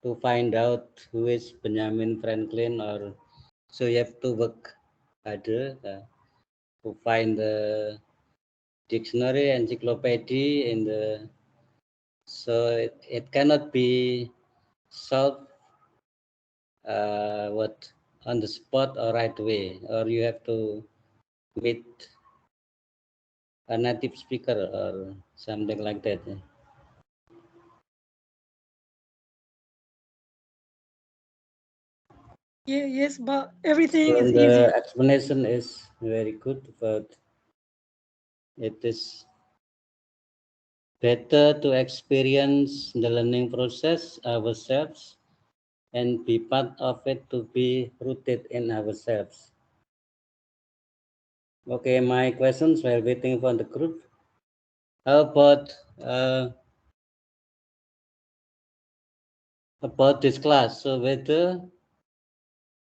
to find out who is Benjamin Franklin, or so you have to work harder to find the dictionary, encyclopedia, in the so it cannot be solved what on the spot or right away, or you have to meet a native speaker or something like that. Yeah, yes, but everything So is the easy. explanation is very good, but it is better to experience the learning process ourselves and be part of it, to be rooted in ourselves. Okay, my questions while waiting for the group. How about this class? So whether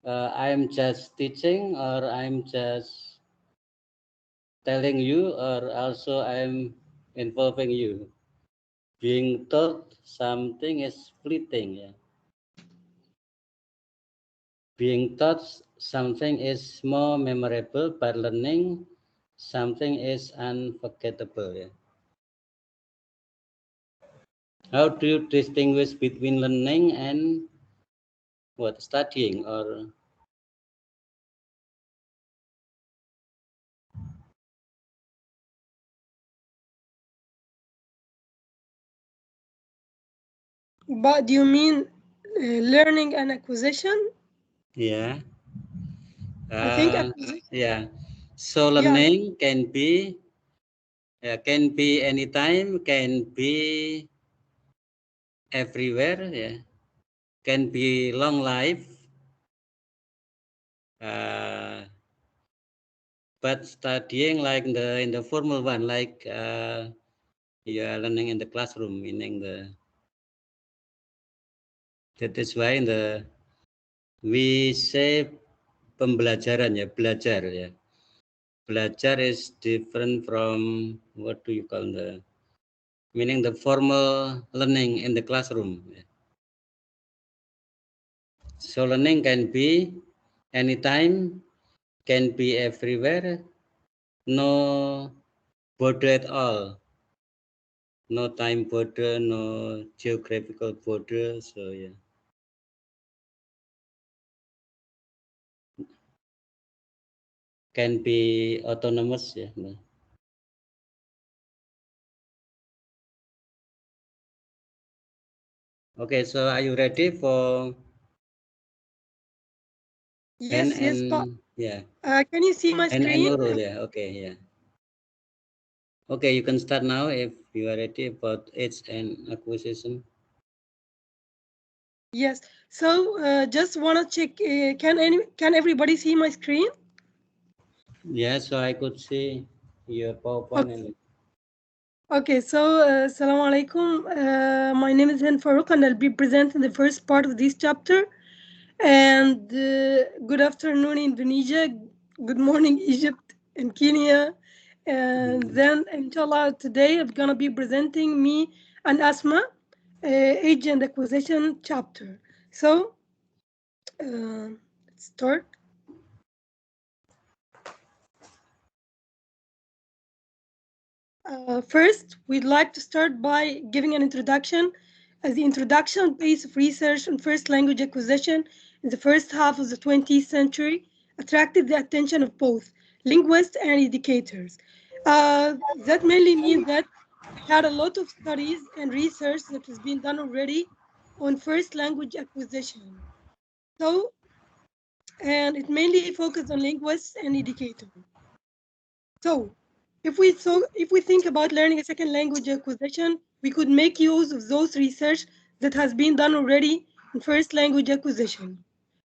I'm just teaching, or I'm just telling you, or also I'm involving you. Being told something is fleeting. Yeah. Being taught something is more memorable, but learning something is unforgettable. Yeah. How do you distinguish between learning and what studying, or But do you mean learning and acquisition? yeah? I think Uh, acquisition. yeah. So Yeah, learning can be anytime, can be everywhere. Yeah. Can be long life. Uh, but studying like in the formal one, like you are learning in the classroom, meaning that is why in the we say pembelajaran, ya, belajar, ya. Belajar is different from what do you call the meaning the formal learning in the classroom. Ya. So learning can be anytime, can be everywhere, no border at all, no time border, no geographical border. So yeah, can be autonomous. Yeah. Okay, so are you ready for N yes, yes, but and yeah, can you see my N and screen? Nurul? Yeah, okay, yeah. Okay, you can start now if you are ready about age and acquisition. Yes. So just wanna check. Can everybody see my screen? Yeah, so I could see your PowerPoint Okay. and Okay. So Assalamu alaikum. My name is Hen Farouk, and I'll be presenting the first part of this chapter. And good afternoon, Indonesia. Good morning, Egypt and Kenya. And then, inshallah, today I'm gonna be presenting me and Asma, age and acquisition chapter. So, let's start. First, we'd like to start by giving an introduction, as the introduction pace of research on first language acquisition in the first half of the 20th century attracted the attention of both linguists and educators. That mainly means that we had a lot of studies and research that has been done already on first language acquisition. So, and it mainly focused on linguists and educators. So, if we think about learning a second language acquisition, we could make use of those research that has been done already in first language acquisition.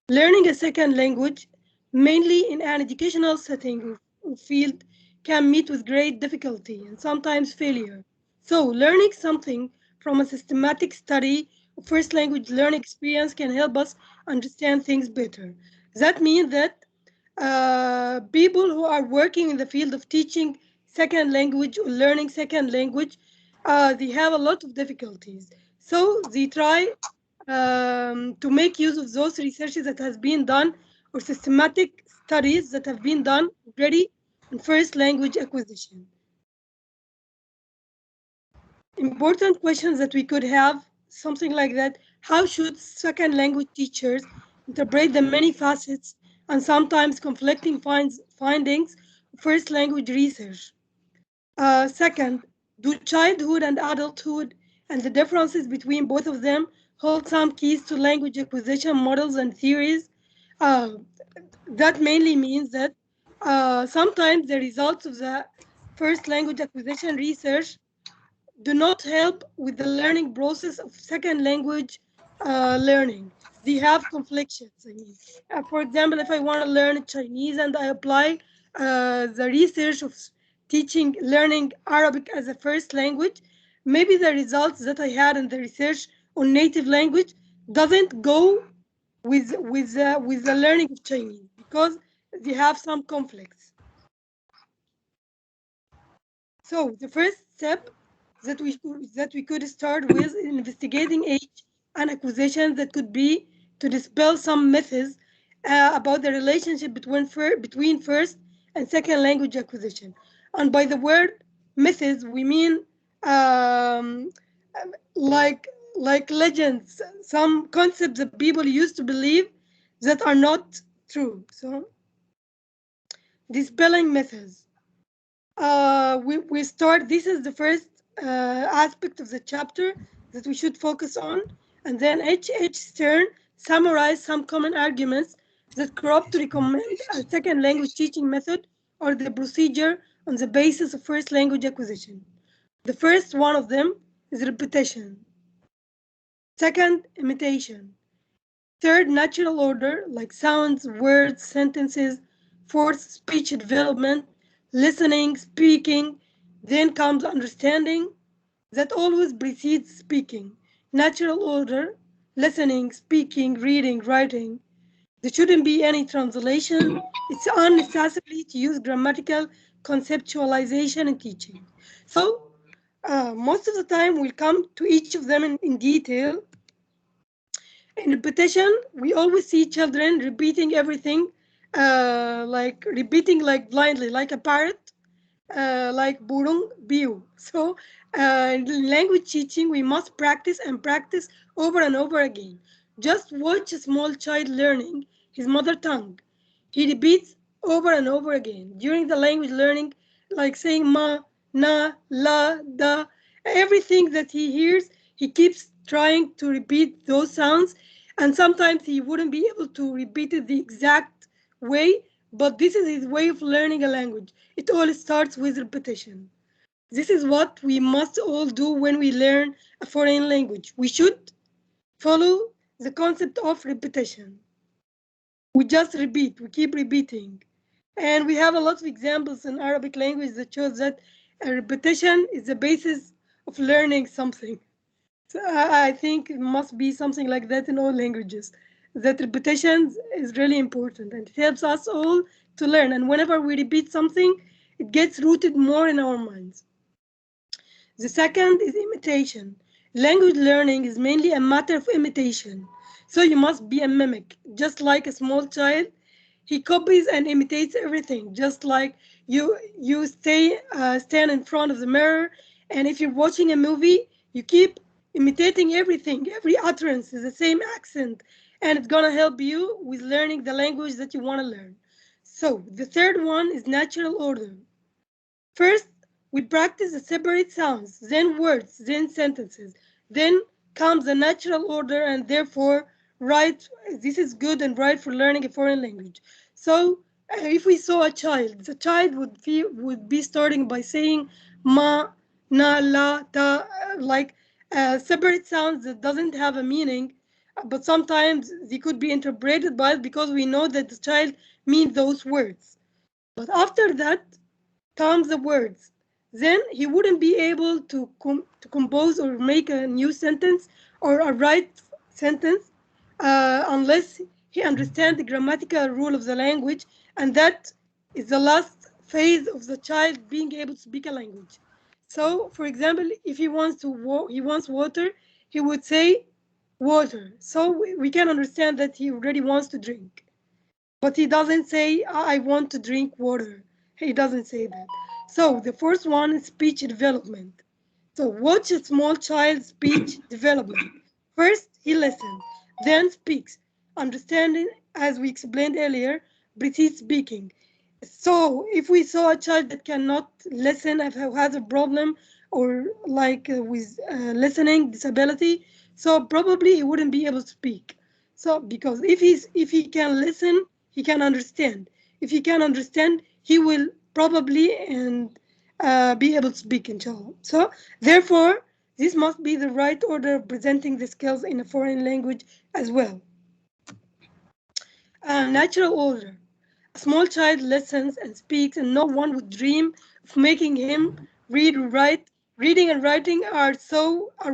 Learning a second language, mainly in an educational setting or field, can meet with great difficulty and sometimes failure. So, learning something from a systematic study of first language learning experience can help us understand things better. That means that people who are working in the field of teaching second language or learning second language, they have a lot of difficulties. So they try to make use of those researches that has been done or systematic studies that have been done already in first language acquisition. Important questions that we could have, something like that. How should second language teachers interpret the many facets and sometimes conflicting findings of first language research? Second, do childhood and adulthood and the differences between both of them hold some keys to language acquisition models and theories? Uh, that mainly means that sometimes the results of the first language acquisition research do not help with the learning process of second language learning. They have conflictions. I mean, for example, if I want to learn Chinese and I apply the research of learning Arabic as a first language, maybe the results that I had in the research on native language doesn't go with the learning of Chinese because they have some conflicts. So the first step that we could start with investigating age and acquisitions that could be to dispel some myths about the relationship between first and second language acquisition. And by the word myths, we mean um, like like legends, some concepts that people used to believe that are not true. So dispelling myths. We start, this is the first aspect of the chapter that we should focus on, and then H. Stern summarized some common arguments that crop to recommend a second language teaching method or the procedure on the basis of first language acquisition. The first one of them is repetition. Second, imitation. Third, natural order, like sounds, words, sentences. Fourth, speech development, listening, speaking. Then comes understanding that always precedes speaking. Natural order, listening, speaking, reading, writing. There shouldn't be any translation. It's unnecessary to use grammatical conceptualization in teaching. So, most of the time, we'll come to each of them in detail. In repetition, we always see children repeating everything, like repeating like blindly, like a parrot, like burung biu. So in language teaching, we must practice and practice over and over again. Just watch a small child learning his mother tongue. He repeats over and over again during the language learning, like saying ma, na, la, da. Everything that he hears, he keeps trying to repeat those sounds, and sometimes he wouldn't be able to repeat it the exact way, but this is his way of learning a language. It all starts with repetition. This is what we must all do when we learn a foreign language. We should follow the concept of repetition. We just repeat, we keep repeating. And we have a lot of examples in Arabic language that shows that a repetition is the basis of learning something. So I think it must be something like that in all languages. That repetition is really important and it helps us all to learn. And whenever we repeat something, it gets rooted more in our minds. The second is imitation. Language learning is mainly a matter of imitation. So you must be a mimic, just like a small child. He copies and imitates everything, just like you stand in front of the mirror, and if you're watching a movie, you keep imitating everything. Every utterance is the same accent, and it's gonna help you with learning the language that you want to learn. So the third one is natural order. First, we practice the separate sounds, then words, then sentences. Then comes the natural order, and therefore, right, this is good and right for learning a foreign language. So, if we saw a child, the child would be starting by saying ma, na, la, ta, like separate sounds that doesn't have a meaning, but sometimes they could be interpreted by it because we know that the child means those words. But after that, comes the words. Then he wouldn't be able to compose or make a new sentence or a right sentence unless he understands the grammatical rule of the language, and that is the last phase of the child being able to speak a language. So, for example, if he wants water, he would say Water. So we can understand that he already wants to drink. But he doesn't say, I want to drink water. He doesn't say that. So the first one is speech development. So watch a small child's speech development. First, he listens, then speaks. Understanding, as we explained earlier, precedes speaking. So if we saw a child that cannot listen, if who has a problem or like with listening disability, so probably he wouldn't be able to speak. So because if he can listen, he can understand. If he can understand, he will probably and be able to speak, inshallah. So therefore, this must be the right order of presenting the skills in a foreign language as well. Natural order. A small child listens and speaks, and no one would dream of making him read or write. Reading and writing are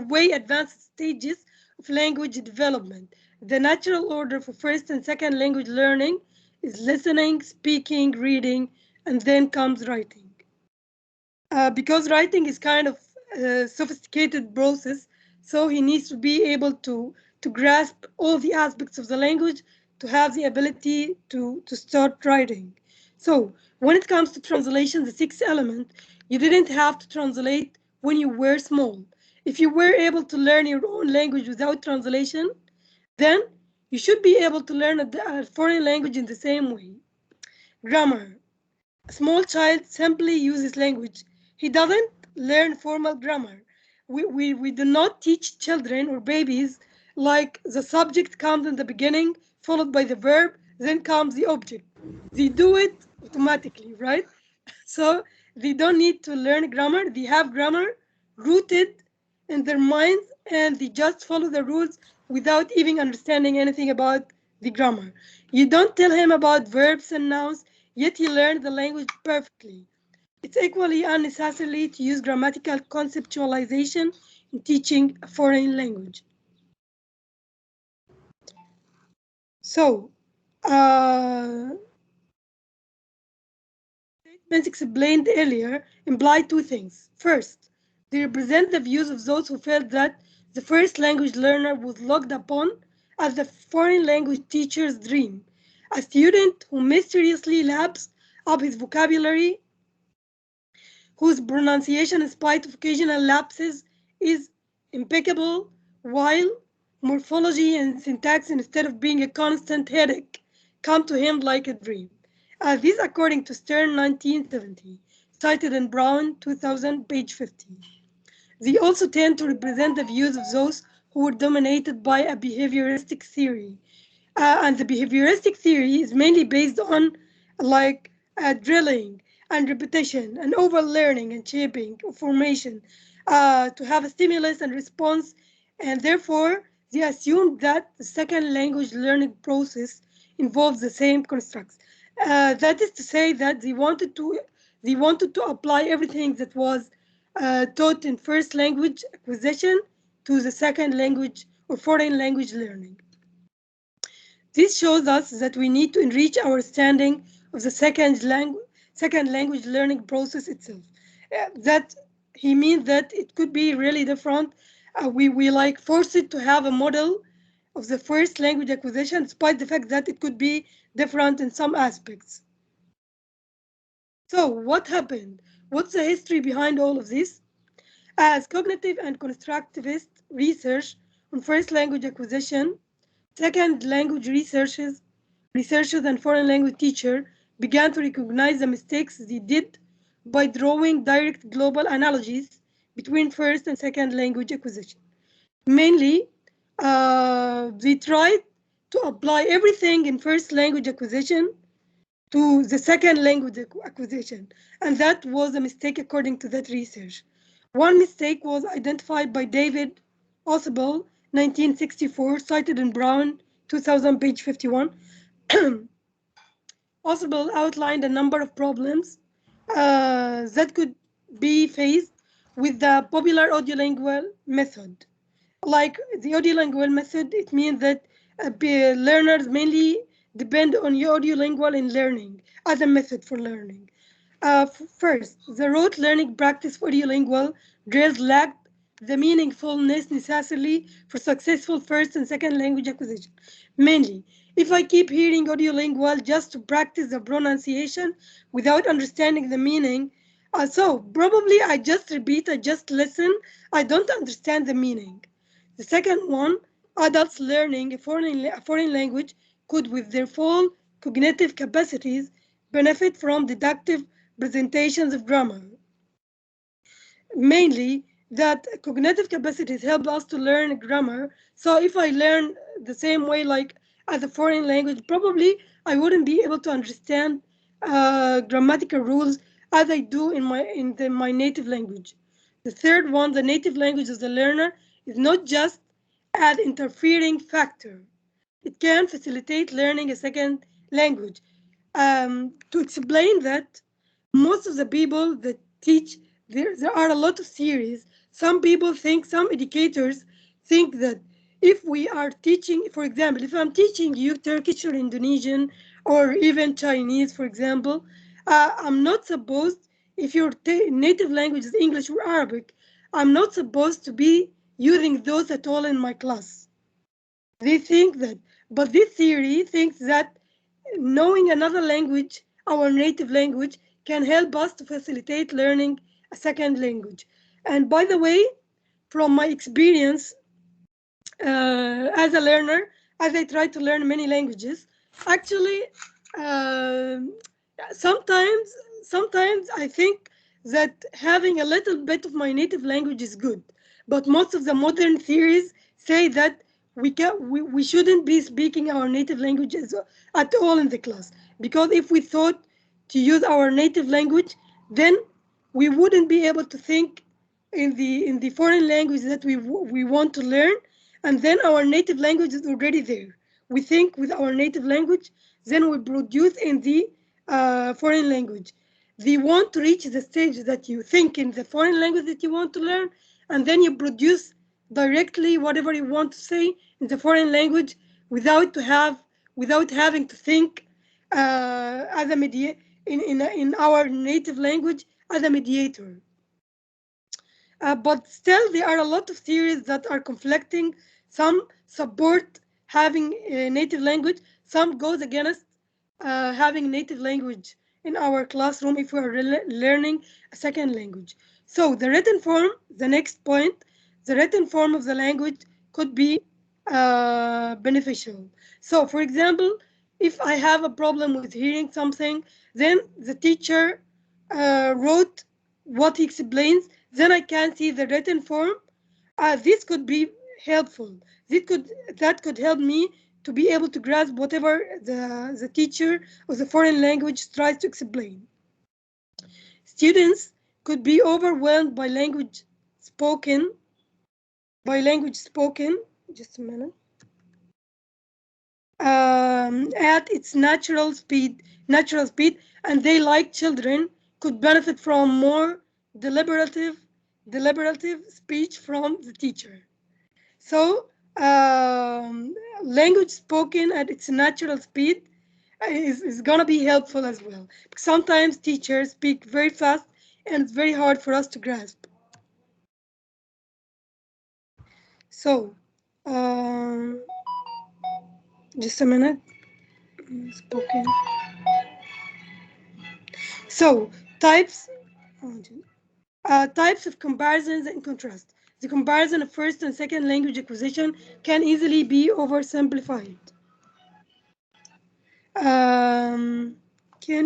way advanced stages of language development. The natural order for first and second language learning is listening, speaking, reading, and then comes writing. Because writing is kind of a sophisticated process, so he needs to be able to grasp all the aspects of the language to have the ability to start writing. So when it comes to translation, the sixth element, you didn't have to translate when you were small. If you were able to learn your own language without translation, then you should be able to learn a foreign language in the same way. Grammar. A small child simply uses language. He doesn't learn formal grammar. We do not teach children or babies like the subject comes in the beginning, followed by the verb, then comes the object. They do it automatically, right? So they don't need to learn grammar. They have grammar rooted in their minds and they just follow the rules without even understanding anything about the grammar. You don't tell him about verbs and nouns, yet he learned the language perfectly. It's equally unnecessary to use grammatical conceptualization in teaching a foreign language. So, statements explained earlier imply two things. First, they represent the views of those who felt that the first language learner was looked upon as the foreign language teacher's dream, a student who mysteriously laps up his vocabulary, whose pronunciation, in spite of occasional lapses, is impeccable, while morphology and syntax, instead of being a constant headache, come to him like a dream. This, according to Stern, 1970, cited in Brown, 2000, page 50. They also tend to represent the views of those who were dominated by a behavioristic theory. And the behavioristic theory is mainly based on like drilling and repetition and overlearning and shaping formation to have a stimulus and response. And therefore, they assumed that the second language learning process involves the same constructs. That is to say that they wanted to apply everything that was taught in first language acquisition to the second language or foreign language learning. This shows us that we need to enrich our understanding of the second language learning process itself. That he means that it could be really different. We like force it to have a model of the first language acquisition, despite the fact that it could be different in some aspects. So what happened? What's the history behind all of this? As cognitive and constructivist research on first language acquisition, second language researchers and foreign language teachers began to recognize the mistakes they did by drawing direct global analogies between first and second language acquisition. Mainly, they tried to apply everything in first language acquisition to the second language acquisition, and that was a mistake according to that research. One mistake was identified by David Ausubel, 1964, cited in Brown, 2000, page 51. Ausubel outlined a number of problems that could be faced with the popular audiolingual method. Like the audiolingual method, it means that learners mainly depend on audiolingual in learning as a method for learning. First, the rote learning practice for audiolingual drills lacked the meaningfulness necessarily for successful first and second language acquisition. Mainly, if I keep hearing audiolingual just to practice the pronunciation without understanding the meaning, so probably I just repeat, I just listen, I don't understand the meaning. The second one, adults learning a foreign language could, with their full cognitive capacities, benefit from deductive presentations of grammar. Mainly, that cognitive capacities help us to learn grammar. So if I learn the same way like as a foreign language, probably I wouldn't be able to understand grammatical rules as I do in my native language. The third one, the native language of the learner, is not just an interfering factor. It can facilitate learning a second language. To explain that, most of the people that teach, there are a lot of theories. Some people think, some educators think that if we are teaching, for example, if I'm teaching you Turkish or Indonesian or even Chinese, for example, I'm not supposed, if your native language is English or Arabic, I'm not supposed to be using those at all in my class. They think that, but this theory thinks that knowing another language, our native language, can help us to facilitate learning a second language. And by the way, from my experience as a learner, as I try to learn many languages, actually, uh, sometimes, sometimes I think that having a little bit of my native language is good. But most of the modern theories say that we shouldn't be speaking our native languages at all in the class, because if we thought to use our native language, then we wouldn't be able to think in the foreign language that we want to learn, and then our native language is already there. We think with our native language, then we produce in the foreign language. They want to reach the stage that you think in the foreign language that you want to learn, and then you produce directly whatever you want to say in the foreign language without having to think as a in our native language as a mediator. But still, there are a lot of theories that are conflicting. Some support having a native language. Some goes against having native language in our classroom if we are learning a second language. So the written form, the next point, the written form of the language could be beneficial. So for example, if I have a problem with hearing something, then the teacher wrote what he explains, then I can see the written form. This could be helpful. That could help me to be able to grasp whatever the teacher of the foreign language tries to explain. Students could be overwhelmed by language spoken, just a minute, at its natural speed, and they, like children, could benefit from more deliberative speech from the teacher. So language spoken at its natural speed is gonna be helpful as well. Sometimes teachers speak very fast and it's very hard for us to grasp. So just a minute. Spoken. So types types of comparisons and contrast. The comparison of first and second language acquisition can easily be oversimplified. Can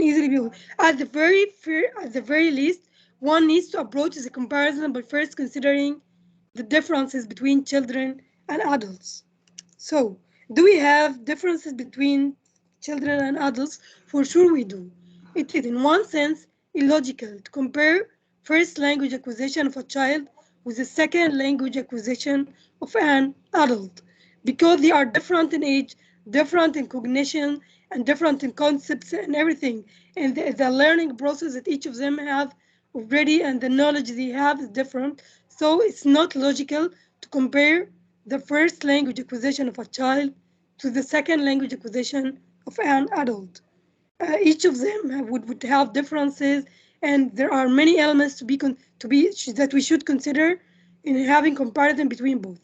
easily be at the very least, one needs to approach the comparison by first considering the differences between children and adults. So, do we have differences between children and adults? For sure we do. It is in one sense illogical to compare first language acquisition of a child with the second language acquisition of an adult, because they are different in age, different in cognition, and different in concepts and everything. And the learning process that each of them have already and the knowledge they have is different. So it's not logical to compare the first language acquisition of a child to the second language acquisition of an adult. Each of them would have differences, and there are many elements that we should consider in having comparison between both.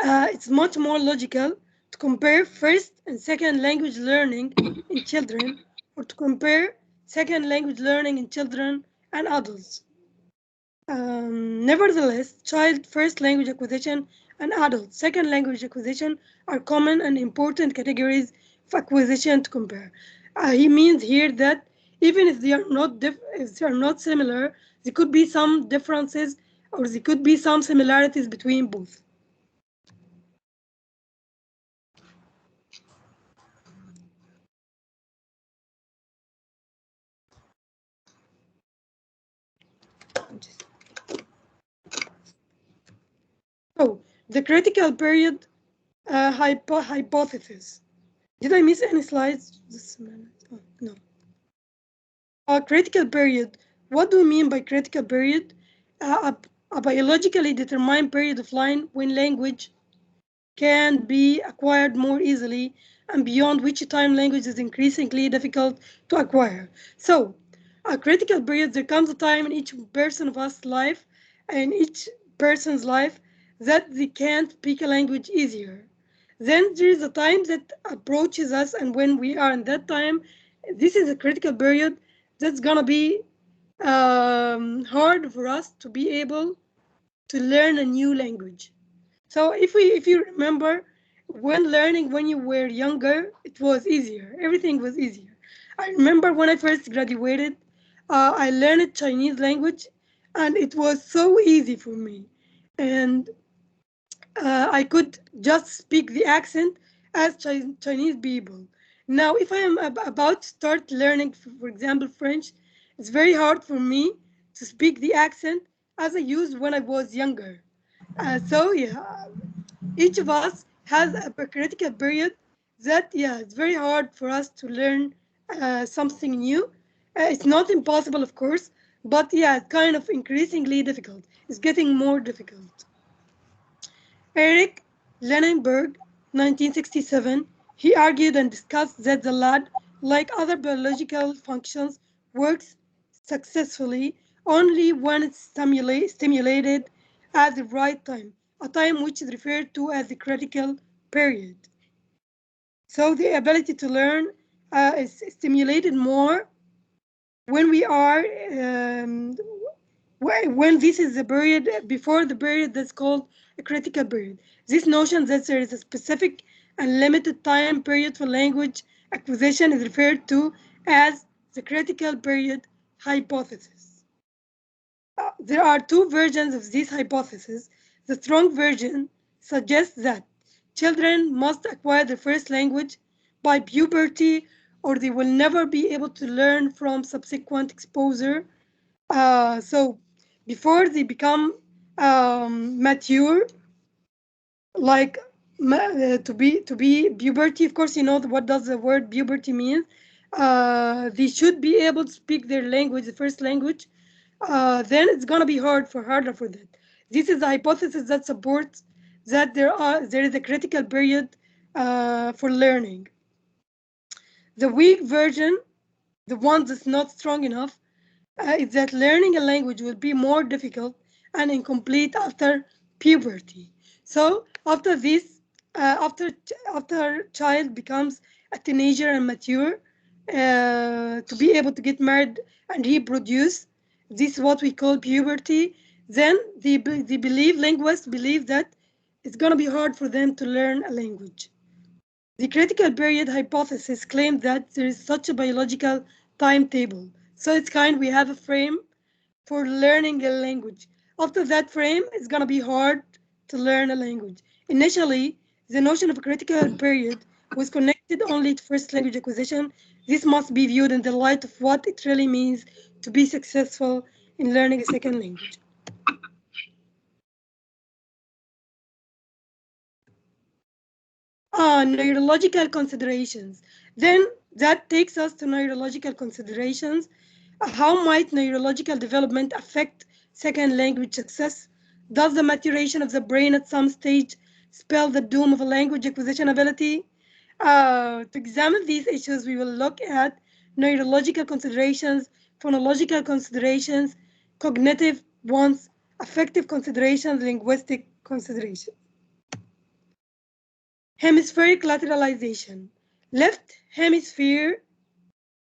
It's much more logical to compare first and second language learning in children, or to compare second language learning in children and adults. Nevertheless, child first language acquisition and adult second language acquisition are common and important categories of acquisition to compare. He means here that even if they are if they are not similar, there could be some differences or there could be some similarities between both. So, the critical period hypothesis. Did I miss any slides? Oh, no. Critical period. What do we mean by critical period? A biologically determined period of time when language can be acquired more easily and beyond which time language is increasingly difficult to acquire. So, a critical period, there comes a time in each person of us life, in each person's life, that they can speak a language easier. Then there is a time that approaches us, and when we are in that time, this is a critical period that's gonna be hard for us to be able to learn a new language. So if you remember, when learning when you were younger, it was easier. Everything was easier. I remember when I first graduated, I learned Chinese language, and it was so easy for me, and I could just speak the accent as Chinese people. Now, if I am about to start learning, for example, French, it's very hard for me to speak the accent as I used when I was younger. So yeah, each of us has a critical period that, yeah, it's very hard for us to learn something new. It's not impossible, of course, but yeah, it's kind of increasingly difficult. It's getting more difficult. Erich Lenenberg, 1967, he argued and discussed that the lad, like other biological functions, works successfully only when it's stimulated at the right time, a time which is referred to as the critical period. So the ability to learn is stimulated more when we are when this is the period before the period that's called a critical period. This notion that there is a specific and limited time period for language acquisition is referred to as the critical period hypothesis. There are two versions of this hypothesis. The strong version suggests that children must acquire their first language by puberty, or they will never be able to learn from subsequent exposure. So before they become mature, like to be puberty, of course, you know what does the word puberty mean. They should be able to speak their language, the first language. Then it's gonna be harder for that. This is the hypothesis that supports that there is a critical period for learning. The weak version, the one that's not strong enough, is that learning a language will be more difficult and incomplete after puberty. So after this, after child becomes a teenager and mature, to be able to get married and reproduce, this is what we call puberty. Then linguists believe that it's going to be hard for them to learn a language. The critical period hypothesis claimed that there is such a biological timetable. So it's we have a frame for learning a language. After that frame, it's going to be hard to learn a language. Initially, the notion of a critical period was connected only to first language acquisition. This must be viewed in the light of what it really means to be successful in learning a second language. Neurological considerations. Then that takes us to neurological considerations. How might neurological development affect second language success? Does the maturation of the brain at some stage spell the doom of a language acquisition ability? To examine these issues, we will look at neurological considerations, phonological considerations, cognitive ones, affective considerations, linguistic considerations. Hemispheric lateralization. Left hemisphere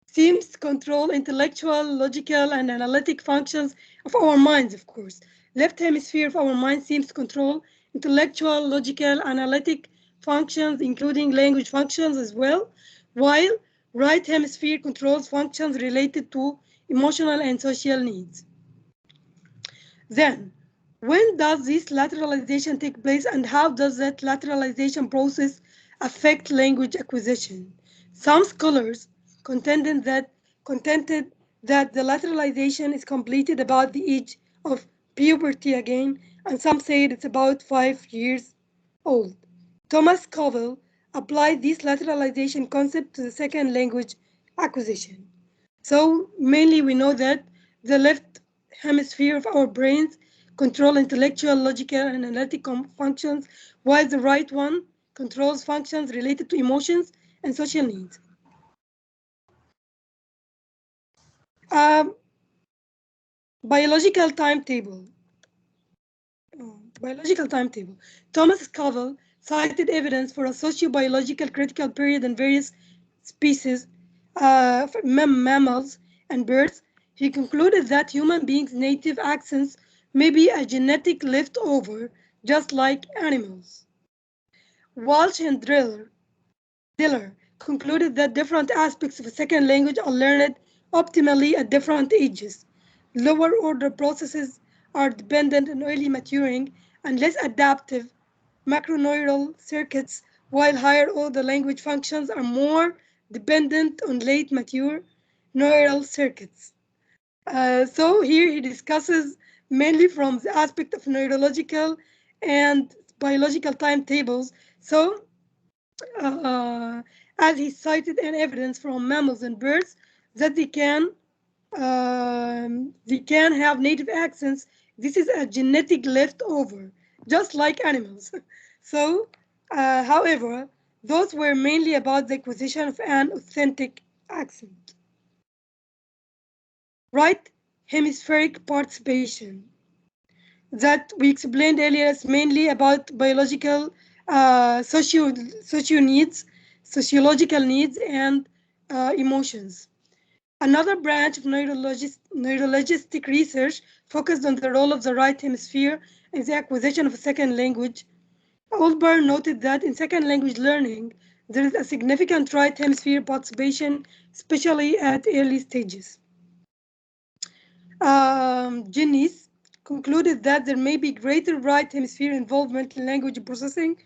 seems to control intellectual, logical, and analytic functions of our minds, of course. Left hemisphere of our mind seems to control intellectual, logical, analytic functions, including language functions as well, while right hemisphere controls functions related to emotional and social needs. Then, when does this lateralization take place and how does that lateralization process affect language acquisition? Some scholars contended that the lateralization is completed about the age of puberty again, and some said it's about 5 years old. Thomas Covell applied this lateralization concept to the second language acquisition. So mainly we know that the left hemisphere of our brains control intellectual, logical, and analytical functions, while the right one controls functions related to emotions and social needs. Biological timetable. Thomas Covell cited evidence for a sociobiological critical period in various species, mammals and birds. He concluded that human beings' native accents may be a genetic leftover, just like animals. Walsh and Diller concluded that different aspects of a second language are learned optimally at different ages. Lower order processes are dependent on early maturing and less adaptive macroneural circuits, while higher order language functions are more dependent on late mature neural circuits. So here he discusses mainly from the aspect of neurological and biological timetables. So as he cited an evidence from mammals and birds that they can have native accents. This is a genetic leftover, just like animals. So, however, those were mainly about the acquisition of an authentic accent. Right hemispheric participation that we explained earlier is mainly about biological socio needs, sociological needs, and emotions. Another branch of neurologistic research focused on the role of the right hemisphere in the acquisition of a second language. Olber noted that in second language learning, there is a significant right hemisphere participation, especially at early stages. Ginnis concluded that there may be greater right hemisphere involvement in language processing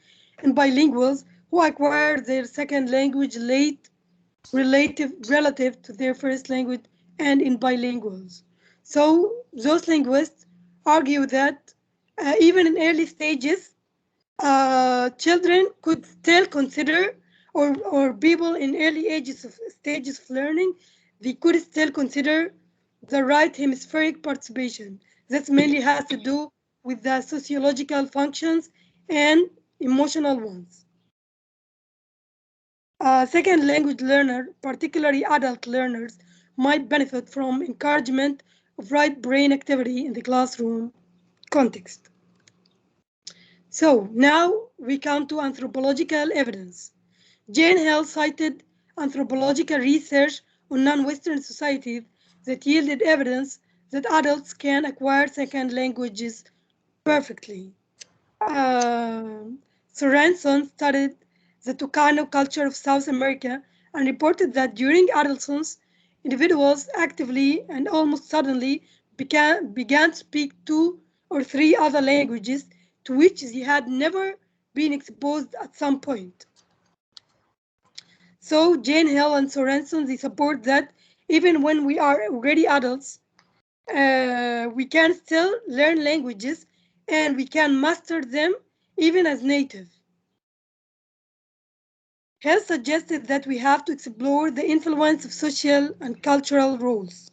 in bilinguals who acquire their second language late relative to their first language and in bilinguals. So those linguists argue that even in early stages, children could still consider, or people in early stages of learning, they could still consider the right hemispheric participation. That mainly has to do with the sociological functions and emotional ones. Second language learner, particularly adult learners, might benefit from encouragement of right brain activity in the classroom context. So now we come to anthropological evidence. Jane Hill cited anthropological research on non-Western societies that yielded evidence that adults can acquire second languages perfectly. Sorenson studied the Tucano culture of South America and reported that during adolescence, individuals actively and almost suddenly began to speak 2 or 3 other languages to which they had never been exposed at some point. So Jane Hill and Sorenson, they support that even when we are already adults, we can still learn languages and we can master them even as native. Hill suggested that we have to explore the influence of social and cultural roles.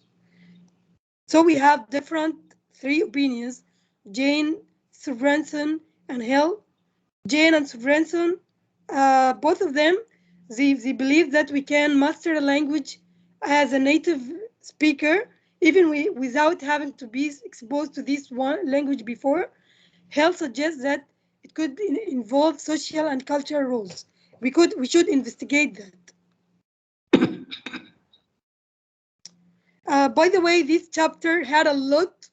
So we have different 3 opinions, Jane, Sorenson, and Hill. Jane and Sorenson, both of them, they believe that we can master a language as a native speaker, even without having to be exposed to this one language before. Hell suggests that it could involve social and cultural roles. We should investigate that. By the way, this chapter had a lot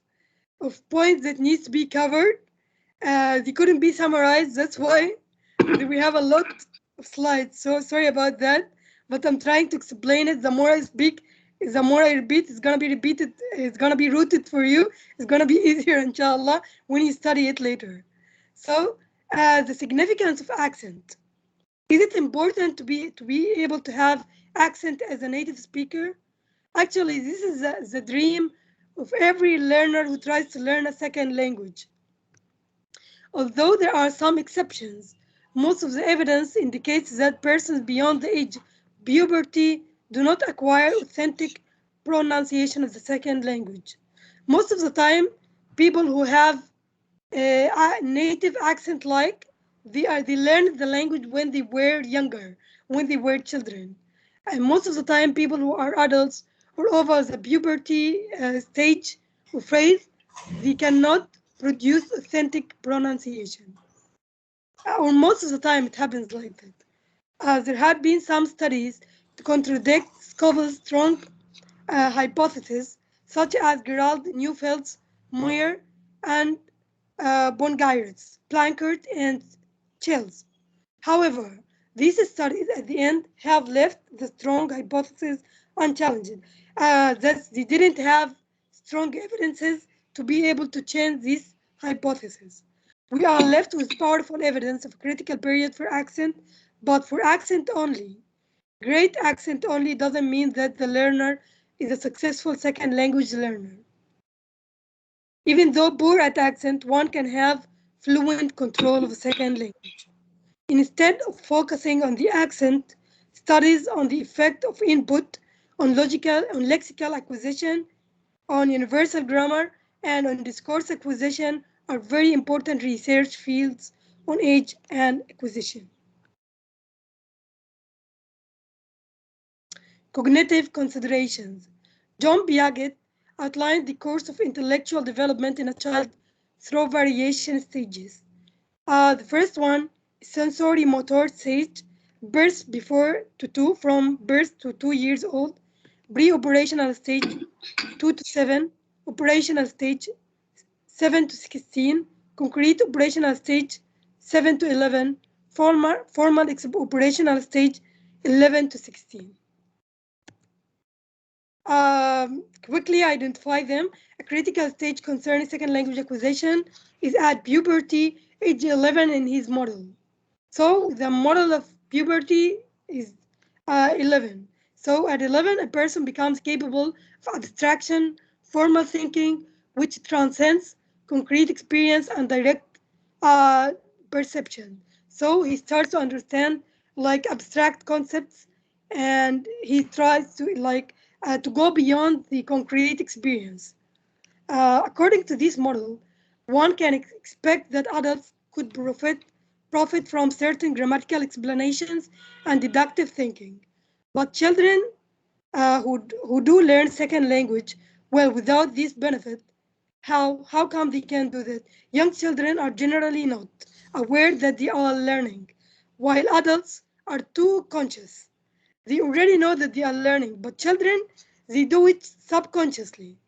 of points that needs to be covered. They couldn't be summarized. That's why we have a lot of slides. So sorry about that, but I'm trying to explain it. The more I speak, the more I repeat, it's gonna be repeated. It's gonna be rooted for you. It's gonna be easier, inshallah, when you study it later. So the significance of accent. Is it important to be able to have accent as a native speaker? Actually, this is the dream of every learner who tries to learn a second language. Although there are some exceptions, most of the evidence indicates that persons beyond the age of puberty do not acquire authentic pronunciation of the second language. Most of the time, people who have a native accent they learned the language when they were younger, when they were children. And most of the time, people who are adults or over the puberty stage or phase, they cannot produce authentic pronunciation. Or most of the time, it happens like that. There have been some studies to contradict Scoville's strong hypothesis, such as Gerald Neufeld's, Moyer, and Bongiret's, Plankert, and Chills. However, these studies at the end have left the strong hypothesis unchallenged, that they didn't have strong evidences to be able to change this hypothesis. We are left with powerful evidence of critical period for accent, but for accent only. Great accent only doesn't mean that the learner is a successful second language learner. Even though poor at accent, one can have fluent control of a second language. Instead of focusing on the accent, studies on the effect of input on lexical acquisition, on universal grammar, and on discourse acquisition are very important research fields on age and acquisition. Cognitive considerations. John Piaget outlined the course of intellectual development in a child through variation stages. The first one is sensory motor stage, birth before to 2, from birth to 2 years old, pre-operational stage 2 to 7, operational stage 7 to 16, concrete operational stage 7 to 11, formal operational stage 11 to 16. Quickly identify them. A critical stage concerning second language acquisition is at puberty, age 11 in his model. So the model of puberty is 11. So at 11, a person becomes capable of abstraction, formal thinking, which transcends concrete experience and direct perception. So he starts to understand like abstract concepts, and he tries to go beyond the concrete experience. According to this model, one can expect that adults could profit from certain grammatical explanations and deductive thinking. But children who do learn second language, well, without this benefit, how come they can do that? Young children are generally not aware that they are learning, while adults are too conscious. They already know that they are learning, but children, they do it subconsciously.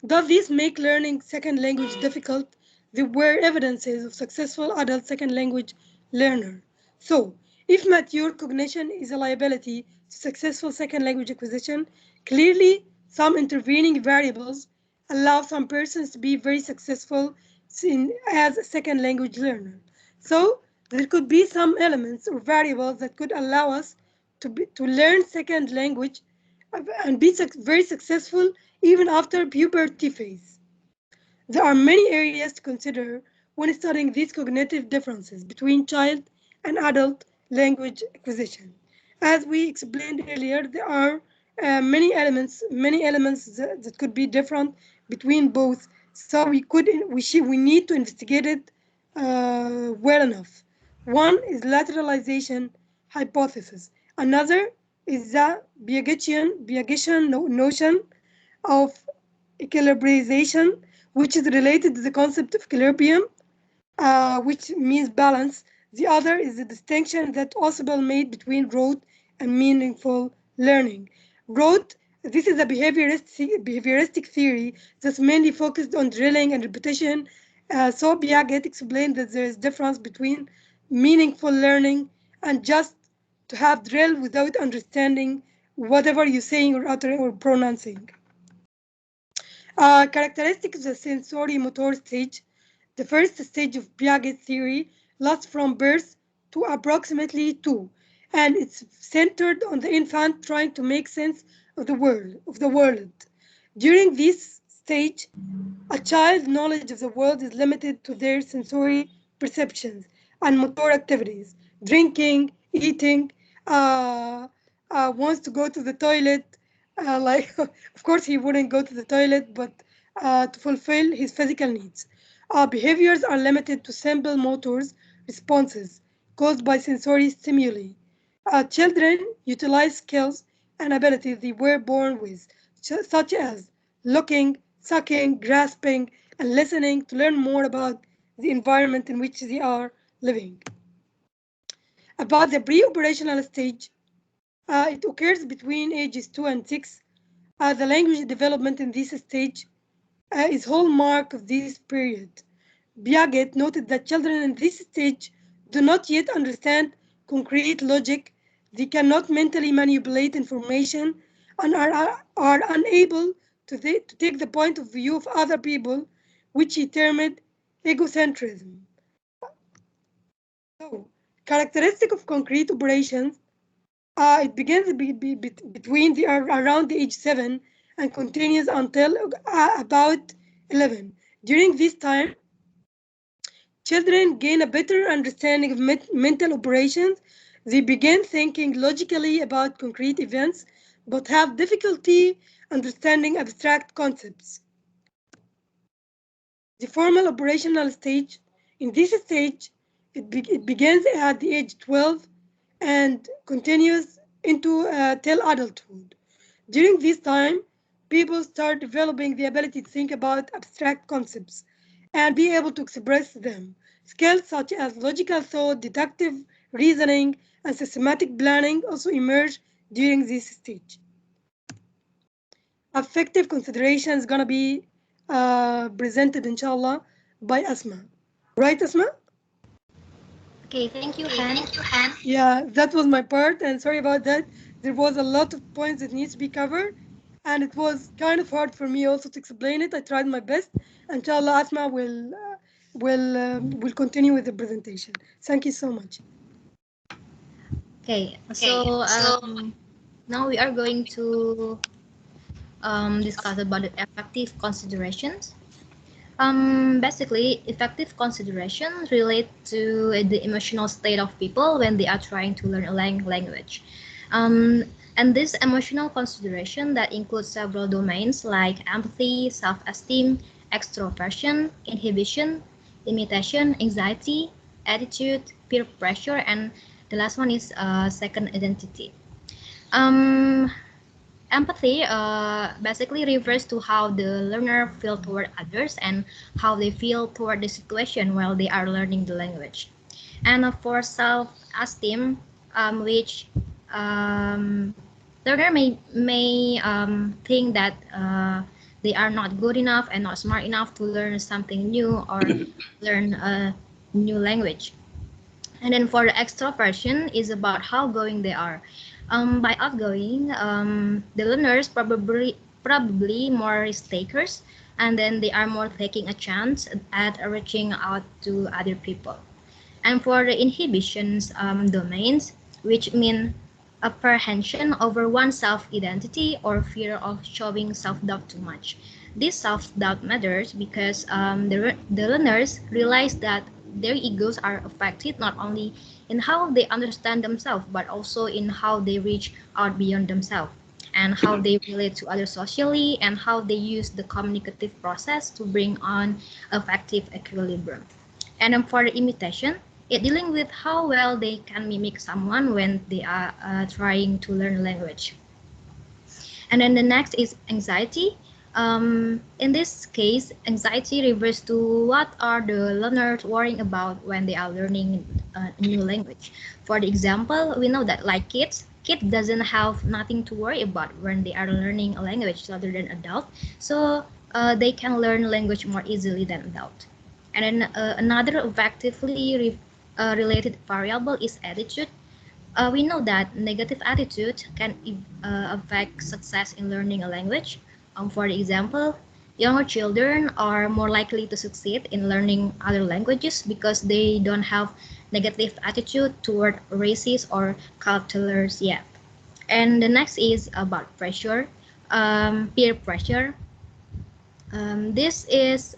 Does this make learning second language difficult? There were evidences of successful adult second language learner. So, if mature cognition is a liability to successful second language acquisition, clearly some intervening variables allow some persons to be very successful as a second language learner. So, there could be some elements or variables that could allow us to learn second language and be very successful even after puberty phase. There are many areas to consider when studying these cognitive differences between child and adult language acquisition. As we explained earlier, there are many elements that could be different between both. So we need to investigate it well enough. One is lateralization hypothesis. Another is the Piagetian notion of equilibrization, which is related to the concept of equilibrium, which means balance. The other is the distinction that Ausubel made between rote and meaningful learning. Rote, this is a behavioristic theory that's mainly focused on drilling and repetition. So Piaget explained that there is difference between meaningful learning and just to have drill without understanding whatever you're saying or uttering or pronouncing. Characteristic of the sensory motor stage. The first stage of Piaget theory lasts from birth to approximately 2, and it's centered on the infant trying to make sense of the world. During this stage, a child's knowledge of the world is limited to their sensory perceptions and motor activities. Drinking, eating, wants to go to the toilet. Like, of course, he wouldn't go to the toilet, but to fulfill his physical needs. Behaviors are limited to simple motors responses caused by sensory stimuli. Children utilize skills and abilities they were born with, such as looking, sucking, grasping, and listening to learn more about the environment in which they are living. About the pre-operational stage, it occurs between ages 2 and 6. The language development in this stage is hallmark of this period. Piaget noted that children in this stage do not yet understand concrete logic, they cannot mentally manipulate information, and are unable to take the point of view of other people, which he termed egocentrism. So, characteristic of concrete operations, it begins between around the age 7 and continues until about 11. During this time, children gain a better understanding of mental operations. They begin thinking logically about concrete events, but have difficulty understanding abstract concepts. The formal operational stage, in this stage, it begins at the age 12 and continues into till adulthood. During this time, people start developing the ability to think about abstract concepts and be able to express them. Skills such as logical thought, deductive reasoning, and systematic planning also emerge during this stage. Affective consideration is going to be presented, inshallah, by Asma. Right, Asma? Okay, thank you, Han. Yeah, that was my part, and sorry about that. There was a lot of points that needs to be covered, and it was kind of hard for me also to explain it. I tried my best. Inshallah, Asma will continue with the presentation. Thank you so much. Okay, so now we are going to discuss about the effective considerations. Basically, effective considerations relate to the emotional state of people when they are trying to learn a language. And this emotional consideration that includes several domains like empathy, self-esteem, extroversion, inhibition, imitation, anxiety, attitude, peer pressure, and the last one is second identity. Empathy basically refers to how the learner feels toward others and how they feel toward the situation while they are learning the language. And for self-esteem, which learner may think that they are not good enough and not smart enough to learn something new or learn a new language. And then for the extroversion is about how outgoing they are. By outgoing, the learners probably more risk takers, and then they are more taking a chance at reaching out to other people. And for the inhibitions domains, which mean apprehension over one's self-identity or fear of showing self-doubt too much. This self-doubt matters because the learners realize that their egos are affected not only in how they understand themselves, but also in how they reach out beyond themselves and how they relate to others socially and how they use the communicative process to bring on effective equilibrium. And then for the imitation, it dealing with how well they can mimic someone when they are trying to learn a language. And then the next is anxiety, In this case, anxiety refers to what are the learners worrying about when they are learning a new language. For the example, we know that like kids doesn't have nothing to worry about when they are learning a language rather than adult. So they can learn language more easily than adult. And then another effectively related variable is attitude. We know that negative attitude can affect success in learning a language. For example, younger children are more likely to succeed in learning other languages because they don't have negative attitude toward races or cultures yet. And the next is about pressure, peer pressure. This is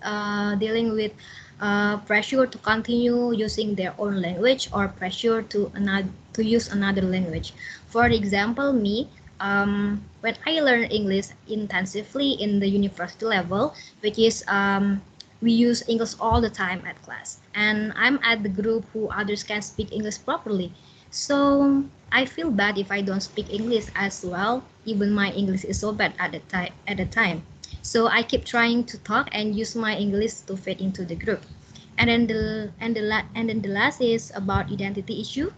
dealing with pressure to continue using their own language or pressure to use another language. For example, me, when I learn English intensively in the university level, which is we use English all the time at class, and I'm at the group who others can speak English properly. So I feel bad if I don't speak English as well, even my English is so bad at the time. So I keep trying to talk and use my English to fit into the group. And then the last is about identity issue.